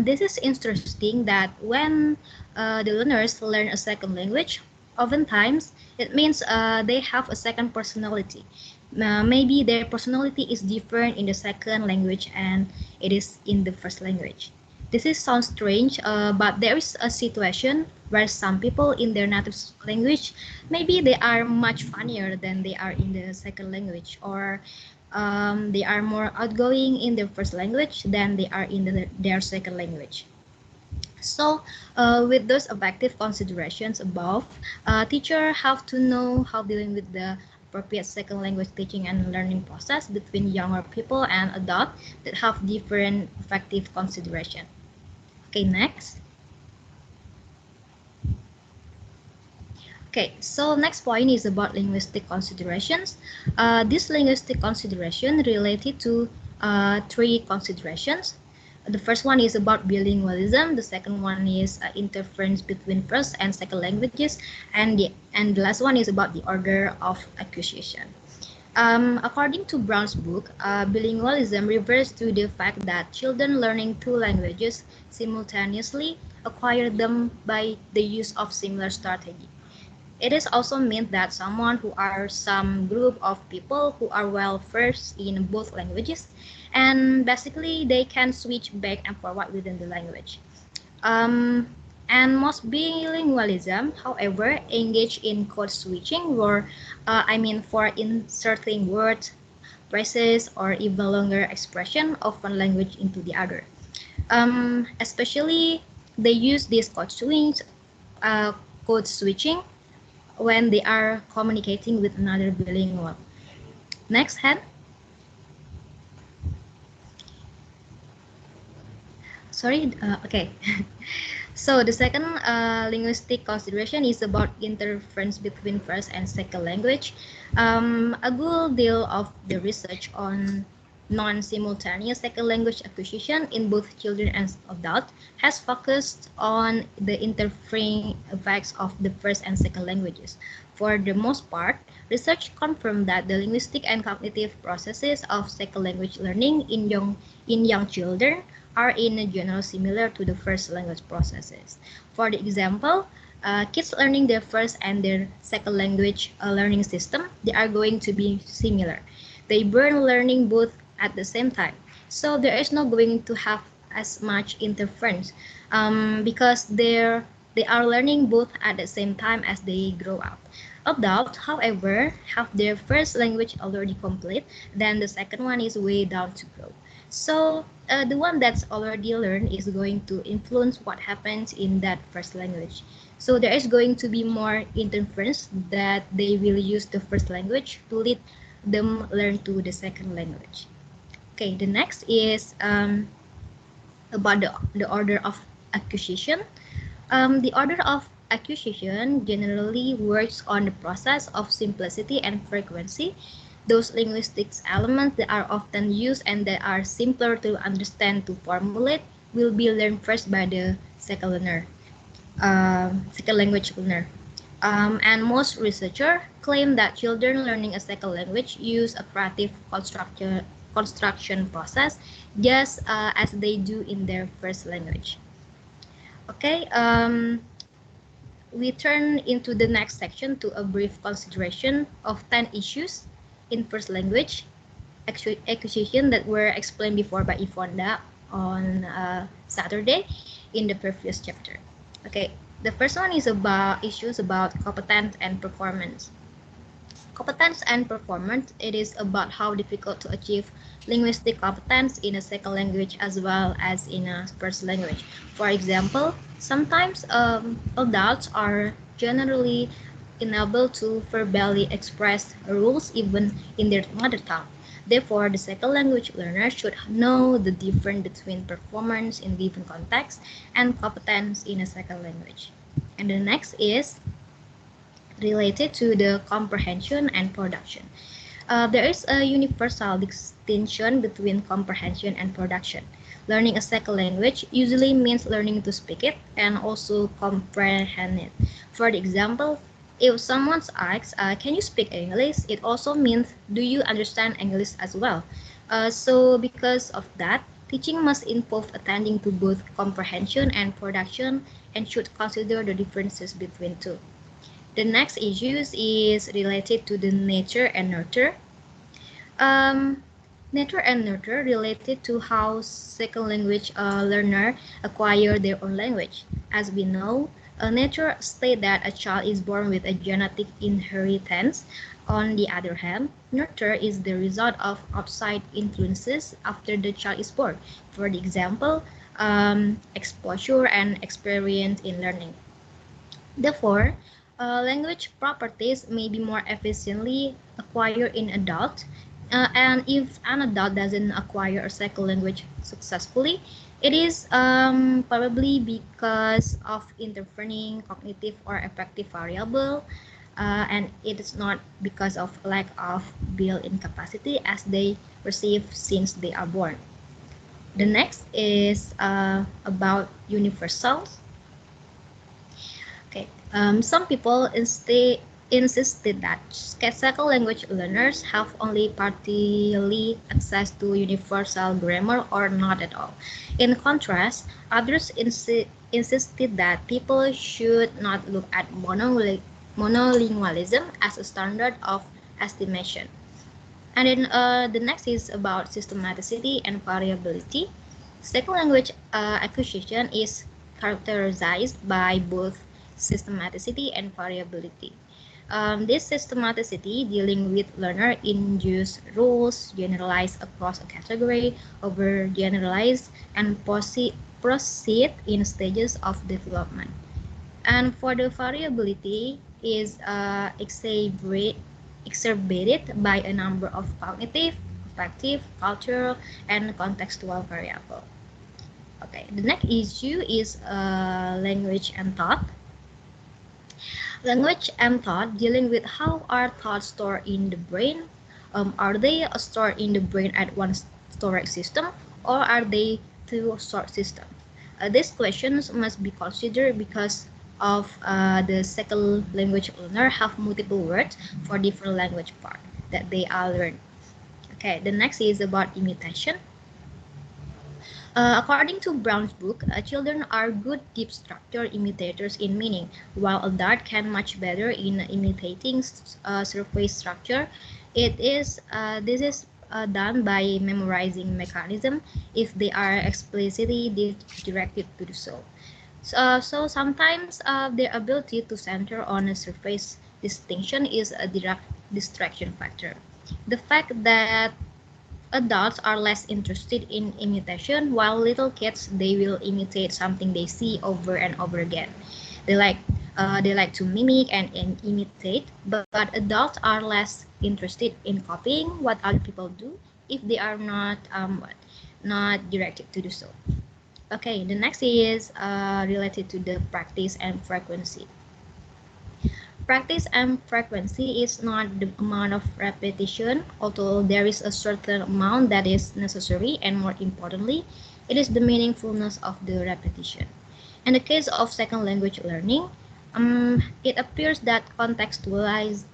This is interesting that when the learners learn a second language, oftentimes it means they have a second personality. Maybe their personality is different in the second language and it is in the first language. This is sounds strange, but there is a situation where some people in their native language, maybe they are much funnier than they are in the second language, or they are more outgoing in their first language than they are in their second language. So with those objective considerations above, teachers have to know how dealing with the appropriate second language teaching and learning process between younger people and adults that have different effective consideration. Okay, next. Okay, so next point is about linguistic considerations. This linguistic consideration related to three considerations. The first one is about bilingualism. The second one is interference between first and second languages, and the last one is about the order of acquisition. According to Brown's book, bilingualism refers to the fact that children learning two languages simultaneously acquire them by the use of similar strategy. It is also meant that someone who are some group of people who are well versed in both languages, and basically they can switch back and forward within the language. And most bilingualism, however, engage in code switching, or for inserting words, phrases, or even longer expression of one language into the other. Especially, they use these code switching when they are communicating with another bilingual. Next, head. Sorry, okay. So the second linguistic consideration is about interference between first and second language. A good deal of the research on non-simultaneous second language acquisition in both children and adults has focused on the interfering effects of the first and second languages. For the most part, research confirmed that the linguistic and cognitive processes of second language learning in young children are in general similar to the first language processes. For the example, kids learning their first and their second language learning system, they are going to be similar. They burn learning both at the same time. So there is not going to have as much interference because they are learning both at the same time as they grow up. Adults, however, have their first language already complete, then the second one is way down to grow. So the one that's already learned is going to influence what happens in that first language. So there is going to be more interference that they will use the first language to lead them learn to the second language. Okay, the next is about the order of acquisition. The order of acquisition generally works on the process of simplicity and frequency. Those linguistic elements that are often used and that are simpler to understand to formulate will be learned first by the second language learner. And most researchers claim that children learning a second language use a creative construction process just as they do in their first language. Okay, we turn into the next section to a brief consideration of 10 issues in first language acquisition that were explained before by Yvonda on Saturday in the previous chapter. Okay, the first one is about issues about competence and performance. Competence and performance, it is about how difficult to achieve linguistic competence in a second language as well as in a first language. For example, sometimes adults are generally unable to verbally express rules even in their mother tongue. Therefore, the second language learner should know the difference between performance in given context and competence in a second language. And the next is related to the comprehension and production. There is a universal distinction between comprehension and production. Learning a second language usually means learning to speak it and also comprehend it. For example, if someone asks, can you speak English? It also means, do you understand English as well? So because of that, teaching must involve attending to both comprehension and production and should consider the differences between two. The next issue is related to the nature and nurture. Nature and nurture related to how second language learner acquire their own language. As we know, nature states that a child is born with a genetic inheritance. On the other hand, nurture is the result of outside influences after the child is born. For example, exposure and experience in learning. Therefore, language properties may be more efficiently acquired in adults, and if an adult doesn't acquire a second language successfully, it is probably because of intervening cognitive or affective variable, and it is not because of lack of built-in capacity as they receive since they are born. The next is about universals. Okay, some people insisted that second language learners have only partially access to universal grammar or not at all. In contrast, others insisted that people should not look at monolingualism as a standard of estimation. And then the next is about systematicity and variability. Second language acquisition is characterized by both systematicity and variability. This systematicity dealing with learner-induced rules generalized across a category, overgeneralized, and proceed in stages of development. And for the variability is exacerbated by a number of cognitive, affective, cultural, and contextual variables. Okay, the next issue is language and thought. Language and thought dealing with how are thoughts stored in the brain. Are they stored in the brain at one storage system or are they two storage systems? These questions must be considered because of the second language learner have multiple words for different language part that they are learned. Okay, the next is about imitation. According to Brown's book, children are good deep structure imitators in meaning, while adults can much better in imitating surface structure. This is done by memorizing mechanism if they are explicitly directed to do so. So sometimes their ability to center on a surface distinction is a direct distraction factor. The fact that adults are less interested in imitation, while little kids, they will imitate something they see over and over again. They like to mimic and imitate, but adults are less interested in copying what other people do if they are not directed to do so. Okay, the next is related to the practice and frequency. Practice and frequency is not the amount of repetition, although there is a certain amount that is necessary, and more importantly, it is the meaningfulness of the repetition. In the case of second language learning, It appears that contextualized,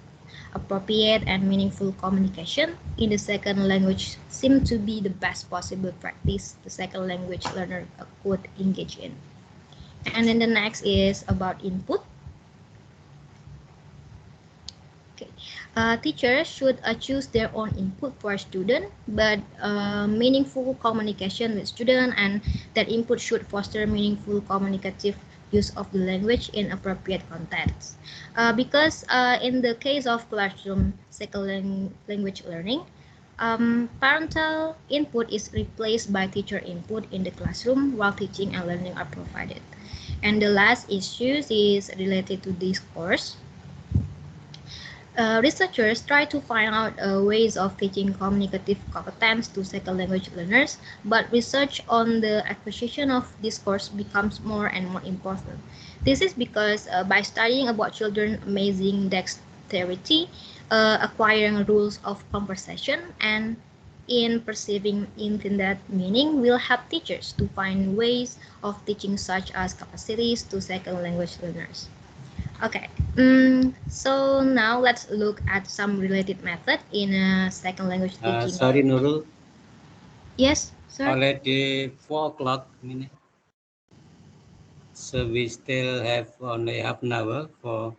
appropriate, and meaningful communication in the second language seem to be the best possible practice the second language learner could engage in. And then the next is about input. Okay. Teachers should choose their own input for student, but meaningful communication with student, and that input should foster meaningful communicative use of the language in appropriate contexts. Because in the case of classroom second language learning, parental input is replaced by teacher input in the classroom while teaching and learning are provided. And the last issue is related to this course. Researchers try to find out ways of teaching communicative competence to second language learners, but research on the acquisition of discourse becomes more and more important. This is because by studying about children's amazing dexterity, acquiring rules of conversation, and in perceiving intended meaning will help teachers to find ways of teaching such as capacities to second language learners. Okay, so now let's look at some related method in second language teaching. Sorry, Nurul. Yes, sir. Already 4 o'clock minute. So we still have only half an hour for.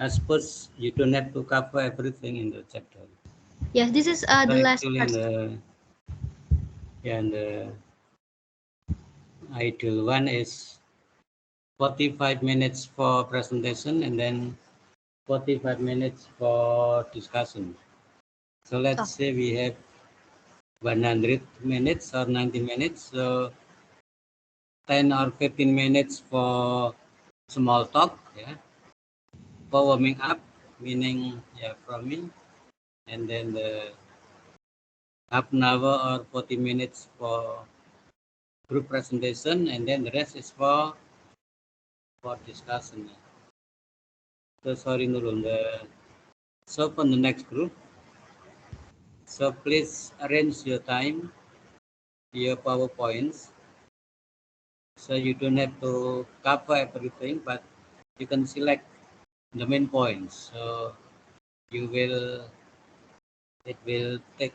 I suppose you don't have to cover everything in the chapter. Yes, this is the last part. And the ideal one is 45 minutes for presentation and then 45 minutes for discussion. So let's say we have 100 minutes or 90 minutes. So 10 or 15 minutes for small talk, yeah. For warming up, meaning from me, and then the half an hour or 40 minutes for group presentation, and then the rest is for discussion. So sorry, Nurul. So for the next group, so please arrange your time, your PowerPoints. So you don't have to cover everything, but you can select the main points. So it will take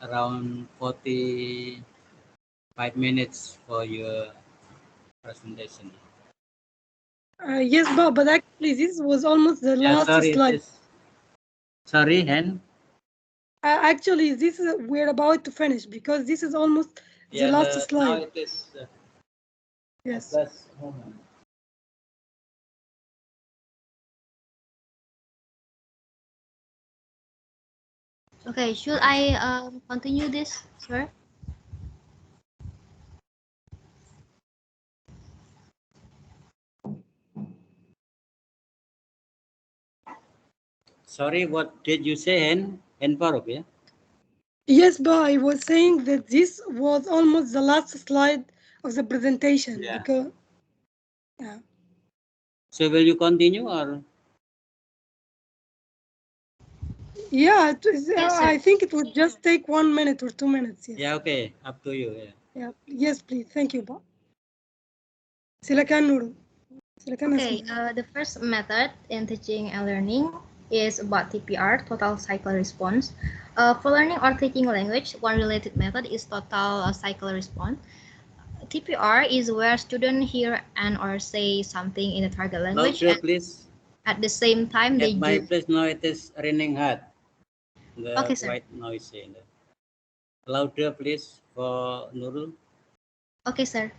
around 45 minutes for your presentation. Yes, but actually this was almost the last slide. Sorry, Hen. Actually, this is we're about to finish because this is almost the last slide. Now it is. Yes. Okay, should I continue this, sir? Sorry, what did you say, Hen Farouk, yeah? Yes, but I was saying that this was almost the last slide of the presentation. Yeah. Because, yeah. So will you continue or? Yeah, Yes, I think it would just take 1 minute or 2 minutes. Yes. Yeah, okay, up to you. Yeah. Yeah. Yes, please. Thank you, Bob. Silakan Nurul. Silakan Okay, the first method in teaching and learning is about TPR, total cycle response. For learning or teaching language, one related method is total cycle response. TPR is where students hear and or say something in the target language. Louder, please. At the same time, At my place now it is raining hard. Okay, sir. Quite noisy. Louder, please, for Nurul. Okay, sir.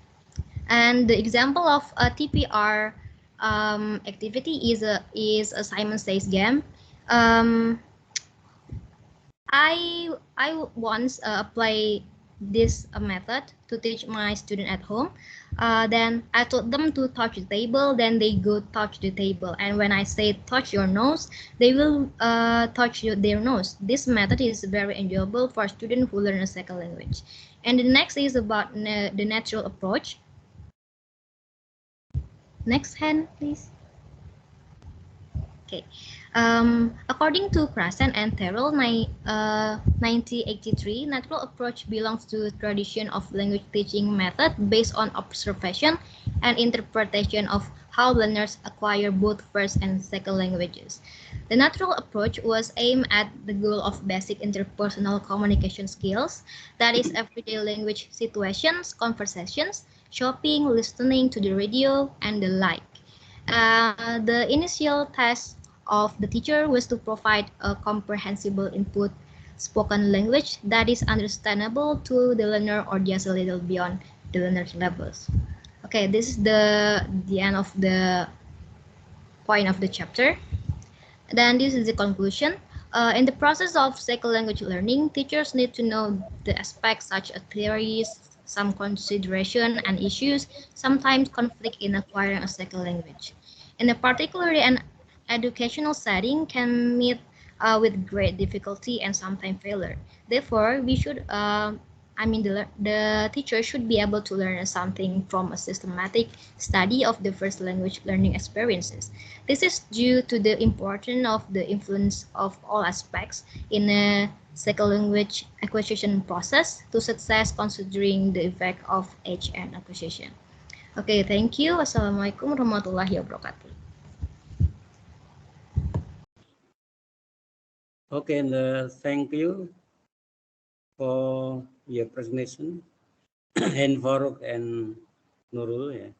And the example of a TPR activity is a Simon Says game. I once apply this method to teach my student at home. Then I told them to touch the table, then they go touch the table. And when I say touch your nose, they will touch their nose. This method is very enjoyable for students who learn a second language. And the next is about the natural approach. Next hand, please. Okay. According to Krasen and Terrell, 1983, natural approach belongs to the tradition of language teaching method based on observation and interpretation of how learners acquire both first and second languages. The natural approach was aimed at the goal of basic interpersonal communication skills, that is, everyday language situations, conversations, shopping, listening to the radio, and the like. The initial task of the teacher was to provide a comprehensible input spoken language that is understandable to the learner or just a little beyond the learner's levels. Okay, this is the end of the point of the chapter. Then this is the conclusion. In the process of second language learning, teachers need to know the aspects such as theories, some consideration and issues, sometimes conflict in acquiring a second language. In a particularly an educational setting can meet with great difficulty and sometimes failure. Therefore, we should the teacher should be able to learn something from a systematic study of the first language learning experiences. This is due to the importance of the influence of all aspects in a second language acquisition process to success, considering the effect of age and acquisition. Okay, thank you. Wassalamualaikum warahmatullahi wabarakatuh. Okay, and thank you for your presentation, and Farooq and Nurul. Yeah.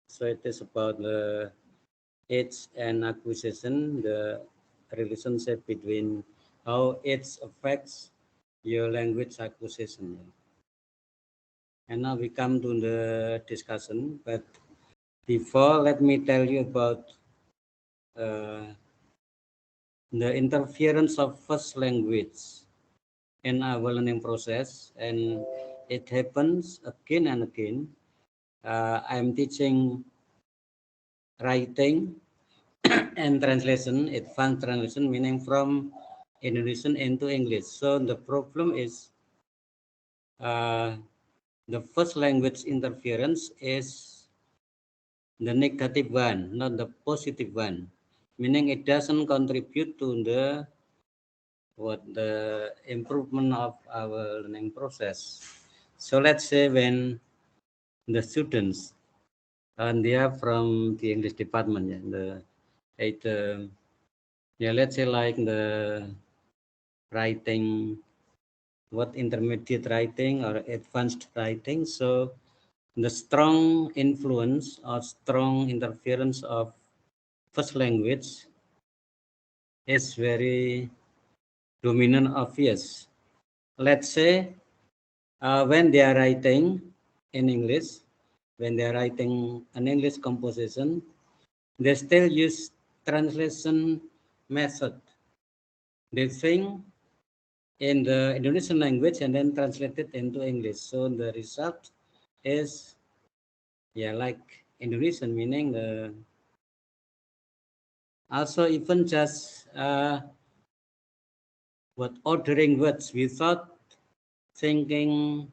So it is about the age and acquisition, the relationship between how it affects your language acquisition. Yeah. And now we come to the discussion, but before, let me tell you about the interference of first language in our learning process, and it happens again and again. I'm teaching writing and translation, advanced translation, meaning from Indonesian into English. So the problem is the first language interference is the negative one, not the positive one, meaning it doesn't contribute to the improvement of our learning process. So let's say when the students and they are from the English department, let's say like the writing, what intermediate writing or advanced writing. So the strong influence or strong interference of first language is very dominant, obvious. Let's say when they are writing in English, when they are writing an English composition, they still use translation method. They think in the Indonesian language and then translate it into English. So the result is like Indonesian, meaning also even just ordering words without thinking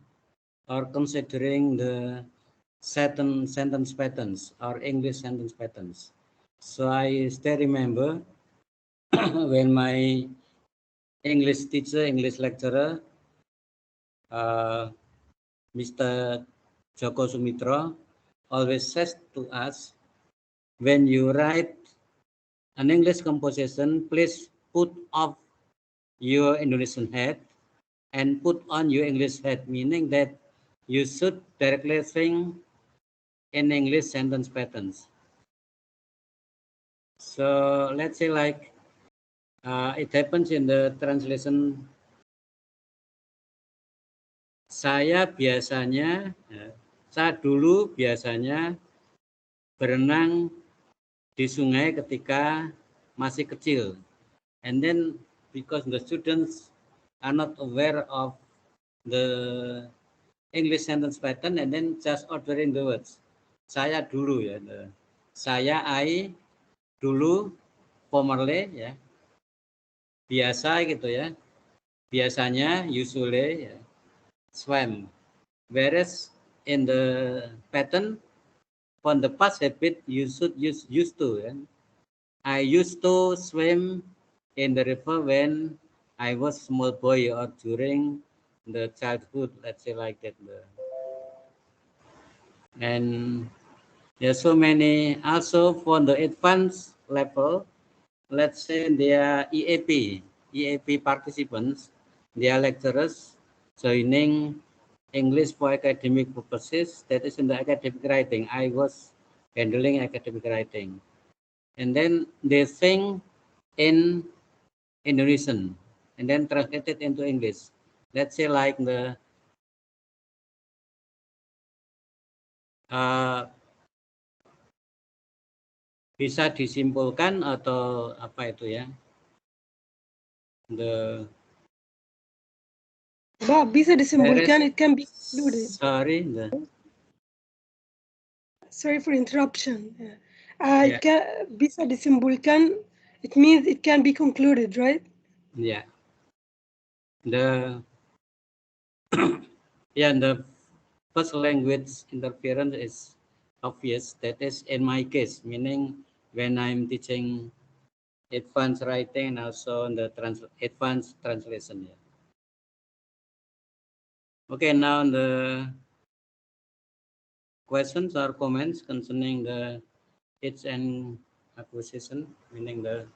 or considering the sentence patterns or English sentence patterns. So I still remember when my English teacher, English lecturer, Mr. Joko Sumitra, always says to us, when you write an English composition, please put off your Indonesian hat and put on your English hat, meaning that you should directly think in English sentence patterns. So let's say like it happens in the translation. Saya dulu biasanya berenang di sungai ketika masih kecil. And then because the students are not aware of the English sentence pattern and then just ordering the words. Saya dulu ya. Saya, I, dulu, formerly ya. Biasa gitu ya. Biasanya, usually ya. Swam. Whereas in the pattern, for the past habit, you should use used to. Ya. I used to swim in the river when I was small boy or during the childhood, let's say like that. And there's so many also for the advanced level, let's say they are EAP participants, they are lecturers joining English for academic purposes, that is in the academic writing. I was handling academic writing. And then they sing in Indonesian and then translated into English. Let's say like the bisa disimpulkan atau apa itu ya? bisa disimpulkan, it can be included. Sorry for interruption. It can, bisa disimpulkan, it means it can be concluded, right? Yeah. The first language interference is obvious. That is in my case, meaning when I'm teaching advanced writing and also the advanced translation. Yeah. Okay, now the questions or comments concerning the its and acquisition, meaning the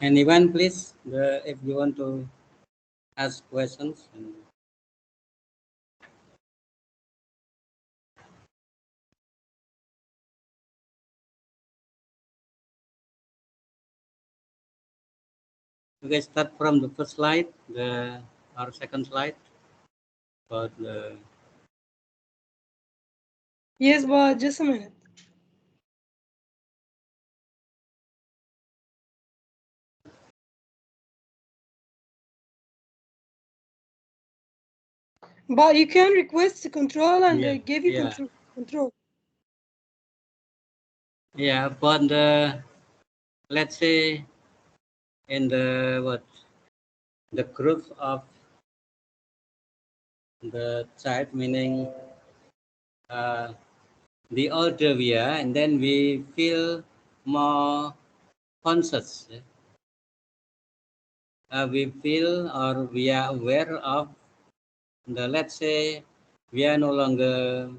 anyone please, if you want to ask questions. Okay, start from the first slide, our second slide about the. Yes, but just a minute. But you can request control and they give you control. Yeah, but let's say in the the group of the child, meaning the older we are, and then we feel more conscious. We feel or we are aware of the, let's say we are no longer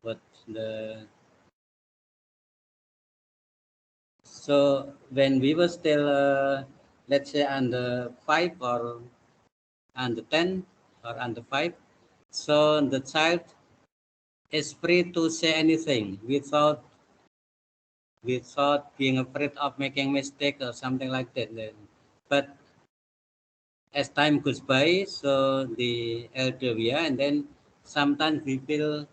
what the. So when we were still, let's say under 5 or under 10 or under 5, so the child is free to say anything without being afraid of making mistake or something like that. But as time goes by, so the elder we are, and then sometimes we feel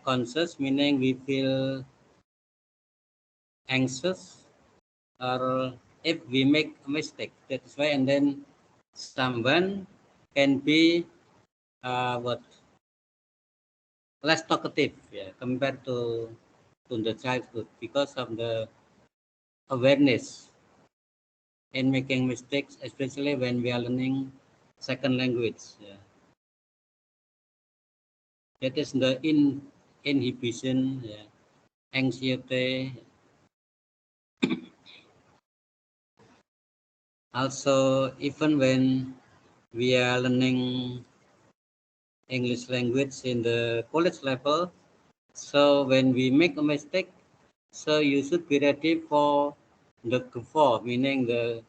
conscious, meaning we feel anxious, or if we make a mistake, that's why, and then someone can be less talkative, compared to the childhood, because of the awareness in making mistakes, especially when we are learning second language. That is the inhibition, anxiety. Also, even when we are learning English language in the college level, so when we make a mistake, so you should be ready for the guffaw, meaning the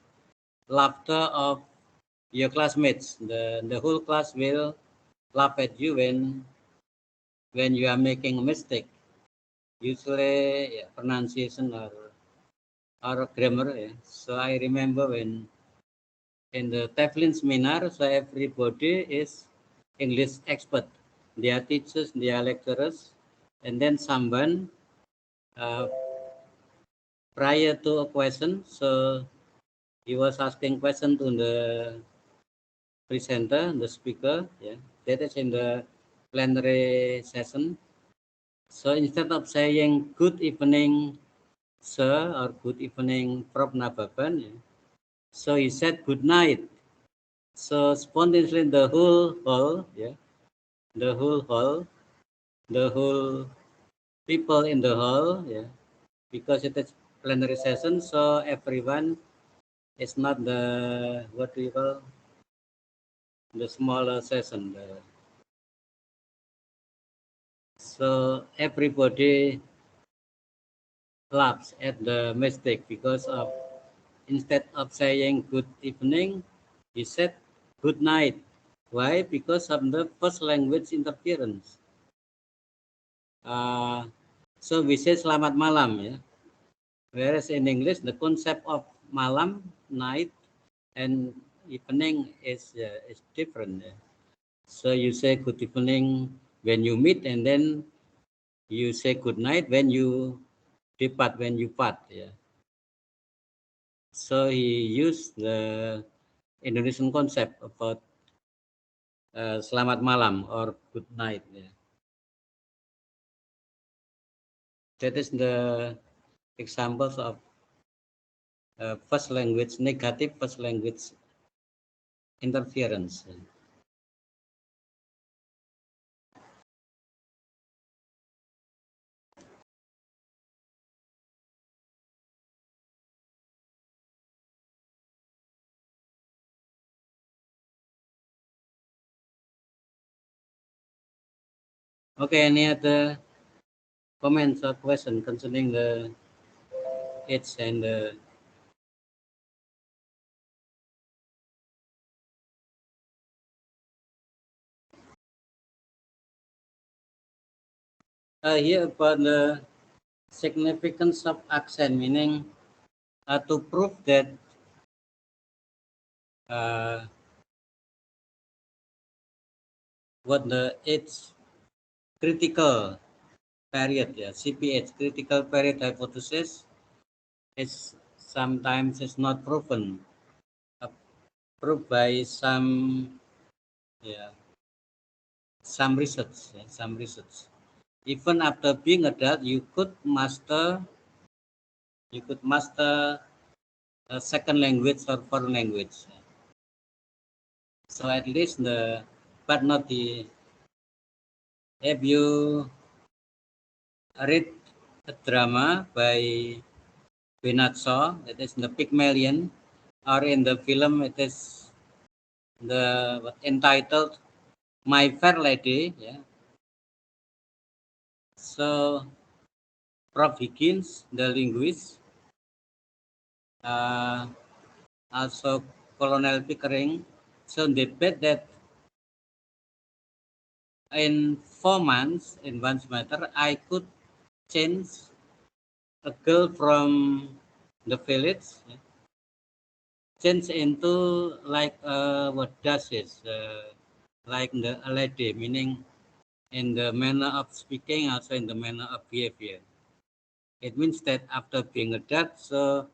laughter of your classmates. The whole class will laugh at you when you are making a mistake. Usually, yeah, pronunciation or grammar. Yeah. So I remember when in the Teflon seminar, so everybody is English expert. They are teachers, they are lecturers, and then someone uh, prior to a question, so he was asking question to the presenter, the speaker. Yeah, that is in the plenary session. So instead of saying good evening, sir, or good evening, Prof. Nababan, yeah, so he said good night. So spontaneously the whole hall, yeah, the whole hall, the whole people in the hall, yeah, because it is plenary session, so everyone is not the what do you call the smaller session. So everybody laughs at the mistake because of instead of saying good evening, he said good night. Why? Because of the first language interference. So we say selamat malam, ya. Whereas in English, the concept of malam, night, and evening is different. Yeah. So you say good evening when you meet, and then you say good night when you depart, when you part. Yeah. So he used the Indonesian concept about selamat malam or good night. Yeah. That is the examples of first language, negative first language interference. Okay, any other comments or question concerning the age and the here about the significance of accent, meaning to prove that uh, what the age critical period, yeah, CPH, critical period hypothesis, is sometimes is not proven, uh, proved by yeah, some research, yeah, some research. Even after being adult, you could master a second language or foreign language. So at least but not the, have you read a drama by Bernard Shaw, it is the Pygmalion, or in the film it is the entitled My Fair Lady. Yeah. So Prof. Higgins, the linguist, uh, also Colonel Pickering, so they bet that in 4 months, in one semester, I could change a girl from the village, change into like what does is like the a lady, meaning in the manner of speaking, also in the manner of behavior. It means that after being a dad, so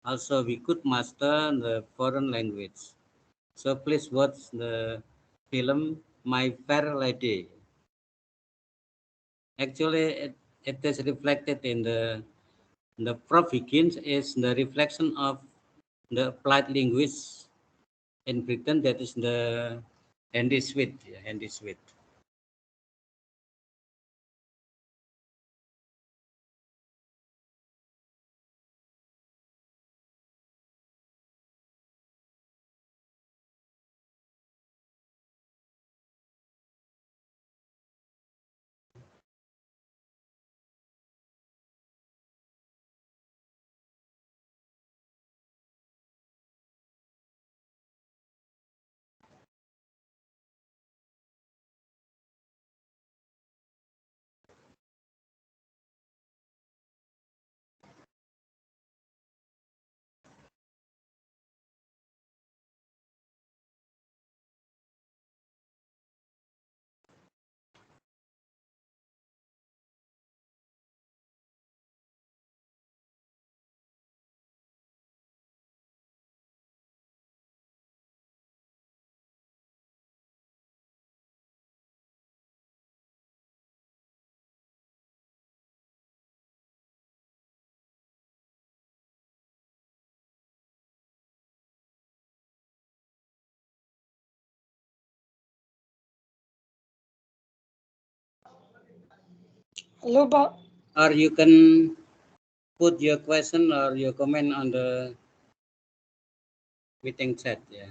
also we could master the foreign language. So please watch the film My Fair Lady. Actually, it is reflected in the Prof. Higgins is the reflection of the applied linguists in Britain, that is the Andy Sweet. Yeah, Andy Sweet. Hello, Bob. Or you can put your question or your comment on the meeting chat. Yeah.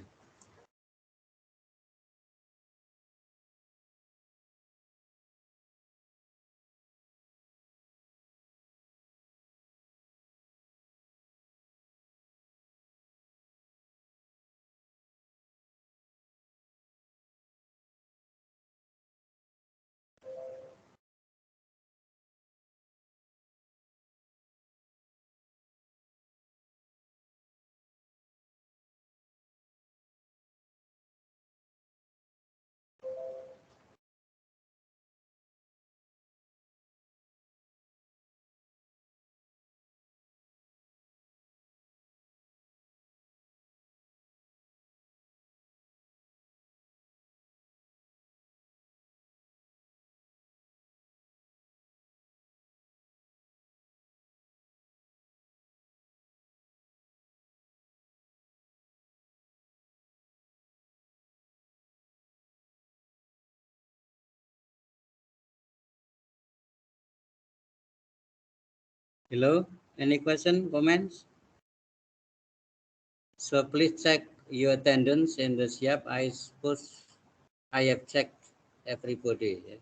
Hello, any question, comments? So please check your attendance in the SIAP. I suppose I have checked everybody. Yeah.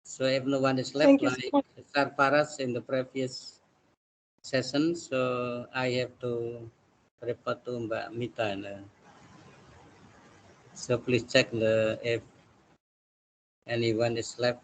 So if no one is left, Thank you so like much. Sarfaras in the previous session, so I have to report to Mbak Mita. So please check if anyone is left